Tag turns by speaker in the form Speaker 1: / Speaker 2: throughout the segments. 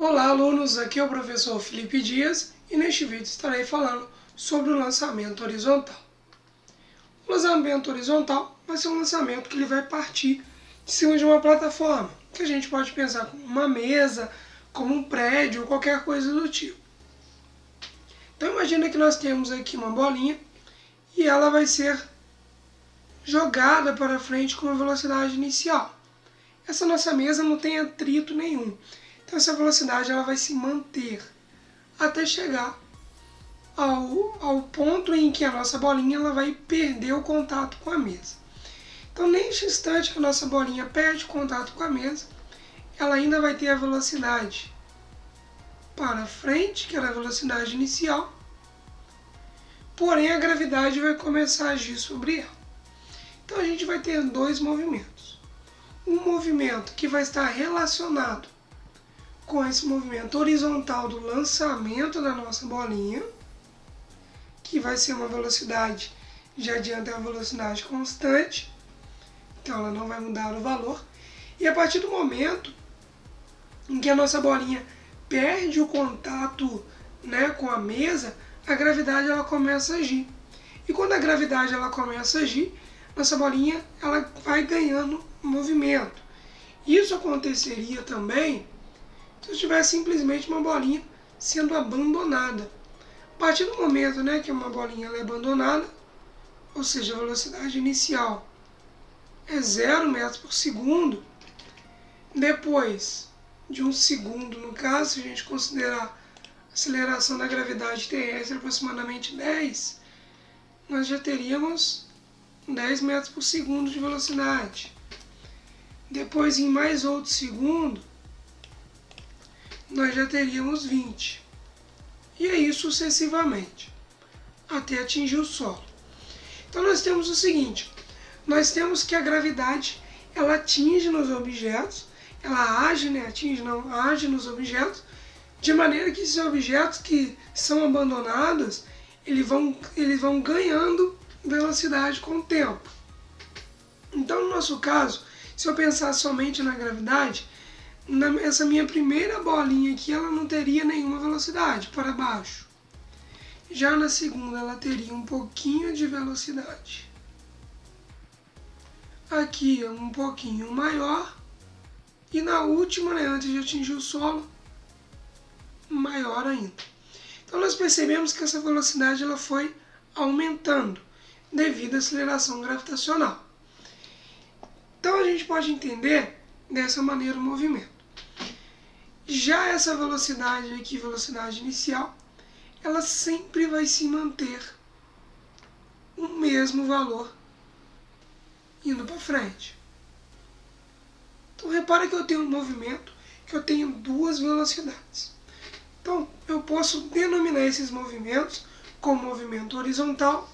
Speaker 1: Olá, alunos! Aqui é o professor Felipe Dias e neste vídeo estarei falando sobre o lançamento horizontal. O lançamento horizontal vai ser um lançamento que ele vai partir de cima de uma plataforma, que a gente pode pensar como uma mesa, como um prédio ou qualquer coisa do tipo. Então imagina que nós temos aqui uma bolinha e ela vai ser jogada para frente com uma velocidade inicial. Essa nossa mesa não tem atrito nenhum. Então essa velocidade ela vai se manter até chegar ao ponto em que a nossa bolinha ela vai perder o contato com a mesa. Então neste instante que a nossa bolinha perde o contato com a mesa, ela ainda vai ter a velocidade para frente, que era a velocidade inicial, porém a gravidade vai começar a agir sobre ela. Então a gente vai ter dois movimentos. Um movimento que vai estar relacionado com esse movimento horizontal do lançamento da nossa bolinha, que vai ser uma velocidade, já adianta, é uma velocidade constante, então ela não vai mudar o valor. E a partir do momento em que a nossa bolinha perde o contato, com a mesa, a gravidade ela começa a agir. E quando a gravidade ela começa a agir, nossa bolinha ela vai ganhando movimento. Isso aconteceria também se eu tivesse simplesmente uma bolinha sendo abandonada. A partir do momento que uma bolinha ela é abandonada, ou seja, a velocidade inicial é 0 metros por segundo, depois de um segundo, no caso, se a gente considerar a aceleração da gravidade terrestre aproximadamente 10, nós já teríamos 10 metros por segundo de velocidade. Depois, em mais outro segundo, nós já teríamos 20. E aí sucessivamente, até atingir o solo. Então nós temos o seguinte, nós temos que a gravidade, ela atinge nos objetos, ela age, age nos objetos, de maneira que esses objetos que são abandonados, eles vão ganhando velocidade com o tempo. Então no nosso caso, se eu pensar somente na gravidade, essa minha primeira bolinha aqui, ela não teria nenhuma velocidade para baixo. Já na segunda, ela teria um pouquinho de velocidade. Aqui é um pouquinho maior. E na última, antes de atingir o solo, maior ainda. Então nós percebemos que essa velocidade ela foi aumentando devido à aceleração gravitacional. Então a gente pode entender dessa maneira o movimento. Já essa velocidade aqui, velocidade inicial, ela sempre vai se manter o mesmo valor indo para frente. Então repara que eu tenho um movimento, que eu tenho duas velocidades. Então eu posso denominar esses movimentos como movimento horizontal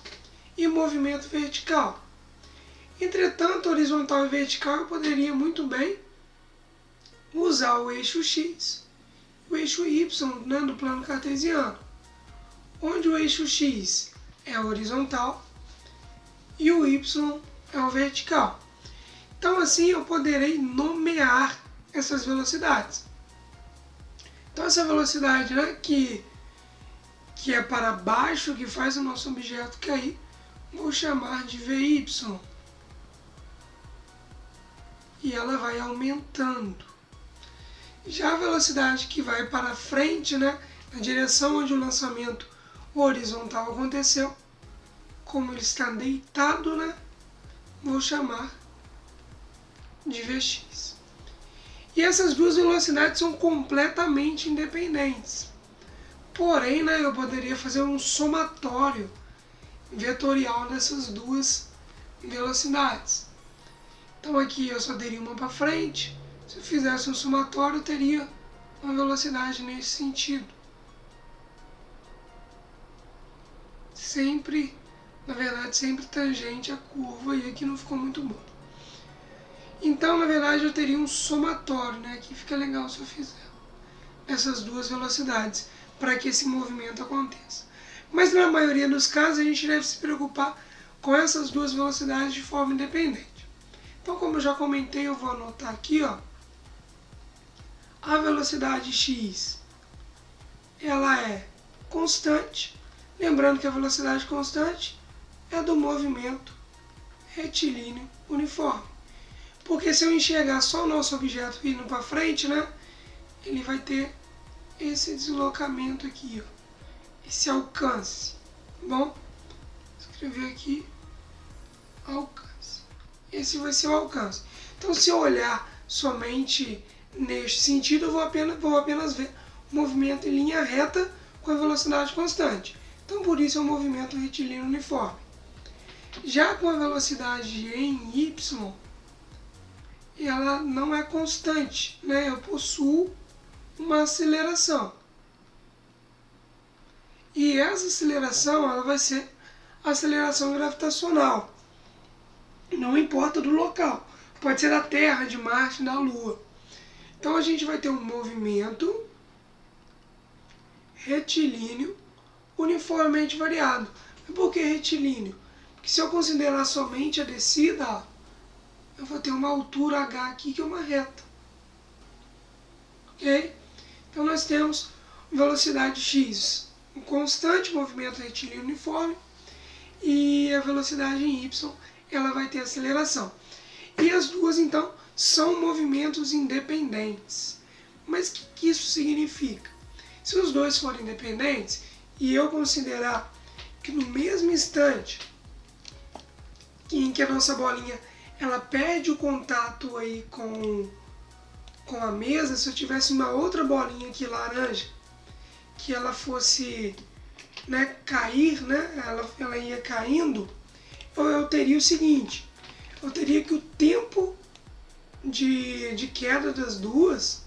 Speaker 1: e movimento vertical. Entretanto, horizontal e vertical eu poderia muito bem usar o eixo X, o eixo Y do plano cartesiano, onde o eixo X é horizontal e o Y é o vertical. Então assim eu poderei nomear essas velocidades. Então essa velocidade que é para baixo, que faz o nosso objeto cair, vou chamar de VY. E ela vai aumentando. Já a velocidade que vai para frente, na direção onde o lançamento horizontal aconteceu, como ele está deitado, vou chamar de Vx. E essas duas velocidades são completamente independentes. Porém, eu poderia fazer um somatório vetorial dessas duas velocidades. Então aqui eu só teria uma para frente. Se eu fizesse um somatório, eu teria uma velocidade nesse sentido. Sempre tangente à curva, e aqui não ficou muito bom. Então, na verdade, eu teria um somatório, que fica legal se eu fizer essas duas velocidades, para que esse movimento aconteça. Mas na maioria dos casos, a gente deve se preocupar com essas duas velocidades de forma independente. Então, como eu já comentei, eu vou anotar aqui, a velocidade x ela é constante, lembrando que a velocidade constante é do movimento retilíneo uniforme. Porque se eu enxergar só o nosso objeto indo para frente, né, ele vai ter esse deslocamento aqui, ó, esse alcance. Tá bom? Vou escrever aqui alcance. Esse vai ser o alcance. Então, se eu olhar somente neste sentido, eu vou apenas ver o movimento em linha reta com a velocidade constante. Então, por isso é um movimento retilíneo uniforme. Já com a velocidade em y, ela não é constante, né? Eu possuo uma aceleração. E essa aceleração ela vai ser a aceleração gravitacional. Não importa do local. Pode ser da Terra, de Marte, da Lua. Então a gente vai ter um movimento retilíneo uniformemente variado. Mas por que retilíneo? Porque se eu considerar somente a descida, eu vou ter uma altura h aqui que é uma reta. Ok? Então nós temos velocidade x, um constante movimento retilíneo uniforme, e a velocidade em y ela vai ter aceleração. E as duas então são movimentos independentes. Mas o que isso significa? Se os dois forem independentes e eu considerar que no mesmo instante em que a nossa bolinha ela perde o contato aí com a mesa, se eu tivesse uma outra bolinha aqui laranja, que ela fosse, né, cair, né, ela ia caindo, eu teria o seguinte, eu teria que o tempo de queda das duas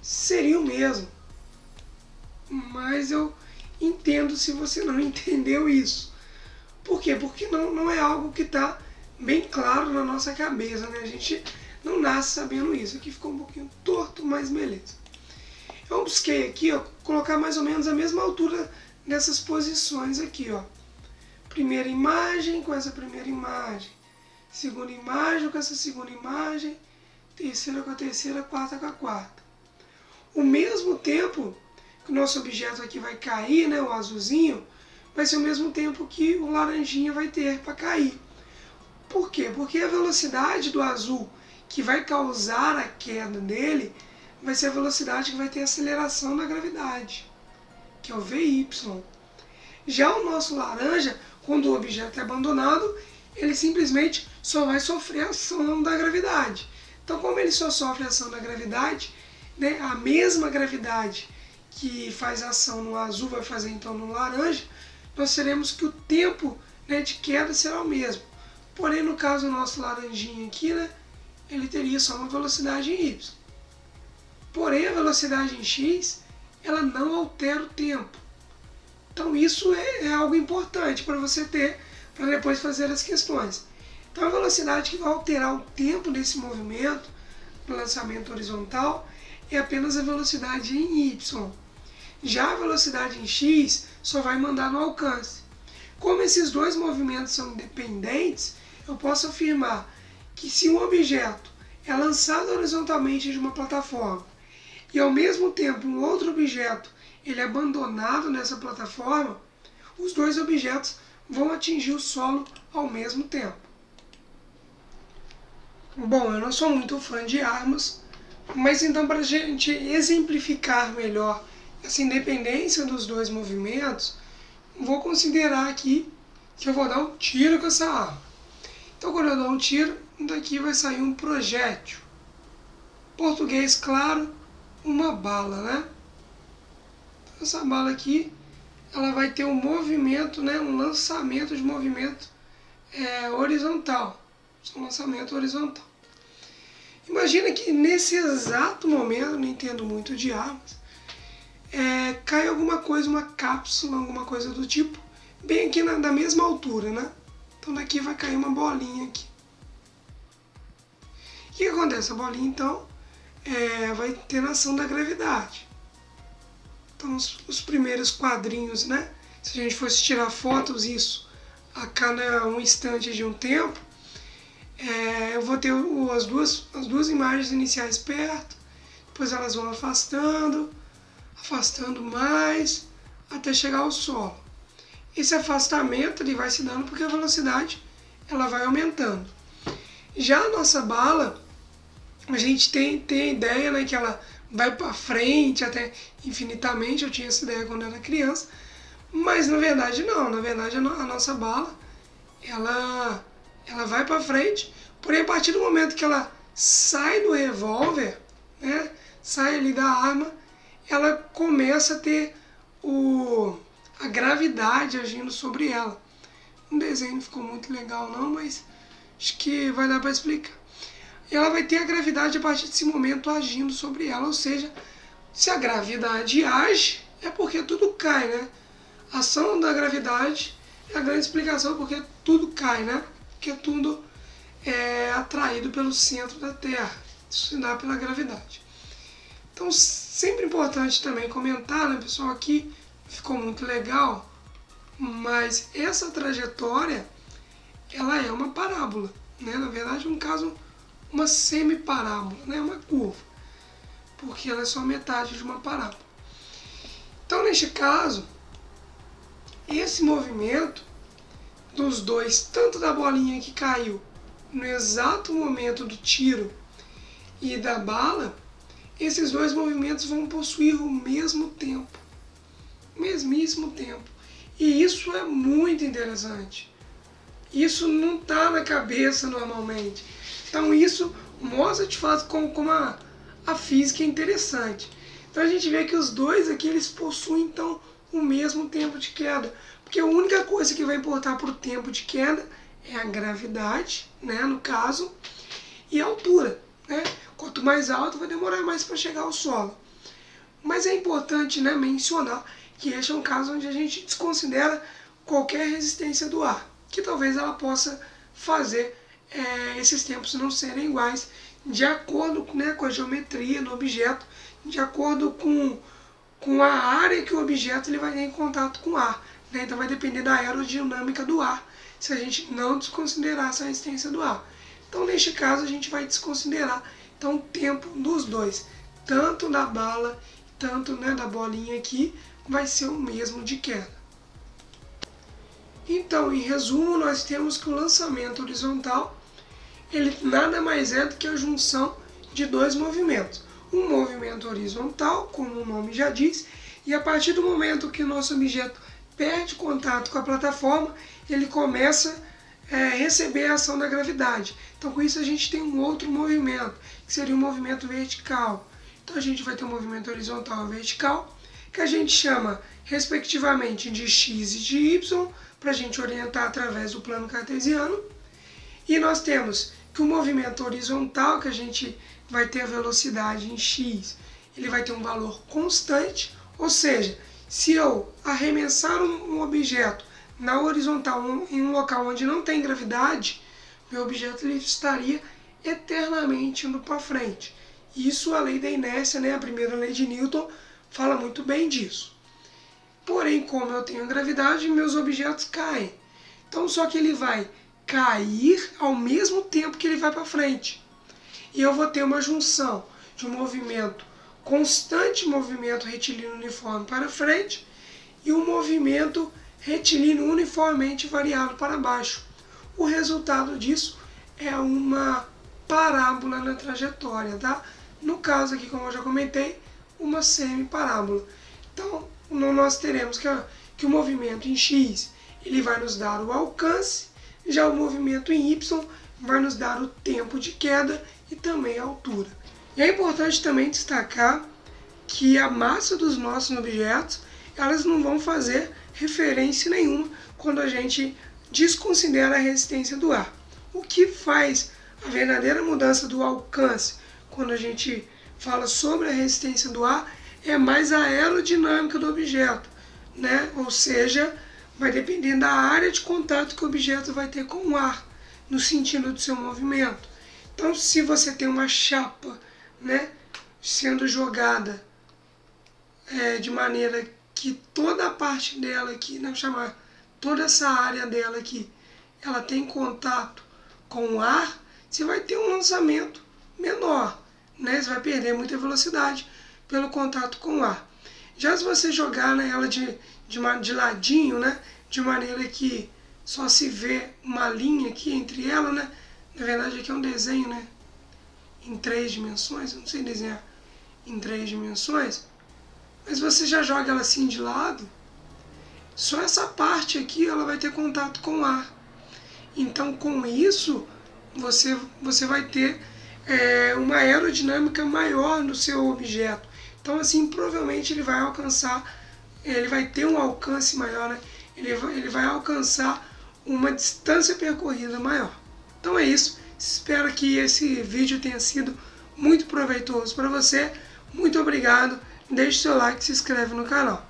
Speaker 1: seria o mesmo. Mas eu entendo se você não entendeu isso. Por quê? Porque não é algo que está bem claro na nossa cabeça, né? A gente não nasce sabendo isso. Aqui ficou um pouquinho torto, mas beleza. Eu busquei aqui, ó, colocar mais ou menos a mesma altura nessas posições aqui, ó. Primeira imagem com essa primeira imagem. Segunda imagem com essa segunda imagem. Terceira com a terceira, quarta com a quarta. O mesmo tempo que o nosso objeto aqui vai cair, né, o azulzinho, vai ser o mesmo tempo que o laranjinha vai ter para cair. Por quê? Porque a velocidade do azul que vai causar a queda dele vai ser a velocidade que vai ter aceleração na gravidade, que é o VY. Já o nosso laranja, quando o objeto é abandonado, ele simplesmente só vai sofrer a ação da gravidade. Então, como ele só sofre a ação da gravidade, né, a mesma gravidade que faz a ação no azul vai fazer então no laranja, nós teremos que o tempo, né, de queda será o mesmo. Porém, no caso do nosso laranjinha aqui, né, ele teria só uma velocidade em y. Porém, a velocidade em x, ela não altera o tempo. Então, isso é algo importante para você ter, para depois fazer as questões. Então, a velocidade que vai alterar o tempo desse movimento, no lançamento horizontal, é apenas a velocidade em y. Já a velocidade em x só vai mandar no alcance. Como esses dois movimentos são independentes, eu posso afirmar que se um objeto é lançado horizontalmente de uma plataforma e ao mesmo tempo um outro objeto ele é abandonado nessa plataforma, os dois objetos vão atingir o solo ao mesmo tempo. Bom, eu não sou muito fã de armas, mas então para a gente exemplificar melhor essa independência dos dois movimentos, vou considerar aqui que eu vou dar um tiro com essa arma. Então quando eu dou um tiro, daqui vai sair um projétil. Português claro, uma bala, né? Então, essa bala aqui, ela vai ter um movimento, né, um lançamento de movimento horizontal. Um lançamento horizontal. Imagina que nesse exato momento, não entendo muito de armas, cai alguma coisa, uma cápsula, alguma coisa do tipo, bem aqui da mesma altura, né? Então daqui vai cair uma bolinha aqui. O que acontece? A bolinha então vai ter a ação da gravidade. Então os primeiros quadrinhos, né? Se a gente fosse tirar fotos isso a cada um instante de um tempo, eu vou ter as duas imagens iniciais perto, depois elas vão afastando, afastando mais, até chegar ao solo. Esse afastamento ele vai se dando porque a velocidade ela vai aumentando. Já a nossa bala, a gente tem a ideia, né, que ela vai para frente até infinitamente. Eu tinha essa ideia quando eu era criança, mas na verdade não. Na verdade a nossa bala ela vai para frente, porém a partir do momento que ela sai do revólver, né, sai ali da arma, ela começa a ter a gravidade agindo sobre ela. O desenho não ficou muito legal não, mas acho que vai dar para explicar. E ela vai ter a gravidade a partir desse momento agindo sobre ela, ou seja, se a gravidade age, é porque tudo cai, né? A ação da gravidade é a grande explicação porque tudo cai, né? Porque tudo é atraído pelo centro da Terra, isso se dá pela gravidade. Então, sempre importante também comentar, né, pessoal, aqui ficou muito legal, mas essa trajetória, ela é uma parábola, né? Na verdade, no caso, uma semi-parábola, né? Uma curva, porque ela é só metade de uma parábola. Então, neste caso, esse movimento dos dois, tanto da bolinha que caiu no exato momento do tiro e da bala, esses dois movimentos vão possuir o mesmo tempo. Mesmíssimo tempo. E isso é muito interessante. Isso não está na cabeça normalmente. Então isso mostra de fato como a física é interessante. Então a gente vê que os dois aqui eles possuem então o mesmo tempo de queda. Porque a única coisa que vai importar para o tempo de queda é a gravidade, né, no caso, e a altura, né? Quanto mais alto vai demorar mais para chegar ao solo. Mas é importante, né, mencionar que este é um caso onde a gente desconsidera qualquer resistência do ar, que talvez ela possa fazer esses tempos não serem iguais, de acordo, né, com a geometria do objeto, de acordo com a área que o objeto ele vai ter em contato com o ar, né? Então vai depender da aerodinâmica do ar, se a gente não desconsiderar essa resistência do ar. Então neste caso a gente vai desconsiderar então, o tempo dos dois, tanto da bala, tanto, né, da bolinha aqui, vai ser o mesmo de queda. Então, em resumo, nós temos que o lançamento horizontal, ele nada mais é do que a junção de dois movimentos. Um movimento horizontal, como o nome já diz, e a partir do momento que o nosso objeto perde contato com a plataforma, ele começa a receber a ação da gravidade. Então, com isso, a gente tem um outro movimento, que seria um movimento vertical. Então, a gente vai ter um movimento horizontal e vertical, que a gente chama, respectivamente, de x e de y, para a gente orientar através do plano cartesiano. E nós temos que o movimento horizontal, que a gente vai ter a velocidade em x, ele vai ter um valor constante, ou seja, se eu arremessar um objeto na horizontal em um local onde não tem gravidade, meu objeto ele estaria eternamente indo para frente. Isso a lei da inércia, né, a primeira lei de Newton, fala muito bem disso. Porém, como eu tenho gravidade, meus objetos caem. Então, só que ele vai cair ao mesmo tempo que ele vai para frente. E eu vou ter uma junção de um movimento constante, movimento retilíneo uniforme para frente, e um movimento retilíneo uniformemente variado para baixo. O resultado disso é uma parábola na trajetória, tá? No caso aqui, como eu já comentei, uma semi-parábola. Então, nós teremos que o movimento em x ele vai nos dar o alcance, já o movimento em y vai nos dar o tempo de queda e também a altura. E é importante também destacar que a massa dos nossos objetos, elas não vão fazer referência nenhuma quando a gente desconsidera a resistência do ar. O que faz a verdadeira mudança do alcance quando a gente fala sobre a resistência do ar é mais a aerodinâmica do objeto, né? Ou seja, vai depender da área de contato que o objeto vai ter com o ar, no sentido do seu movimento. Então, se você tem uma chapa, né, sendo jogada de maneira que toda a parte dela aqui, né, chamar toda essa área dela aqui, ela tem contato com o ar, você vai ter um lançamento menor, né, você vai perder muita velocidade pelo contato com o ar. Já se você jogar, né, ela de ladinho, né, de maneira que só se vê uma linha aqui entre ela, né, na verdade aqui é um desenho, né, em 3 dimensões, eu não sei desenhar em 3 dimensões, mas você já joga ela assim de lado, só essa parte aqui ela vai ter contato com o ar. Então, com isso, você vai ter uma aerodinâmica maior no seu objeto. Então, assim, provavelmente ele vai ter um alcance maior, né? Ele vai alcançar uma distância percorrida maior. Então é isso. Espero que esse vídeo tenha sido muito proveitoso para você. Muito obrigado. Deixe seu like e se inscreve no canal.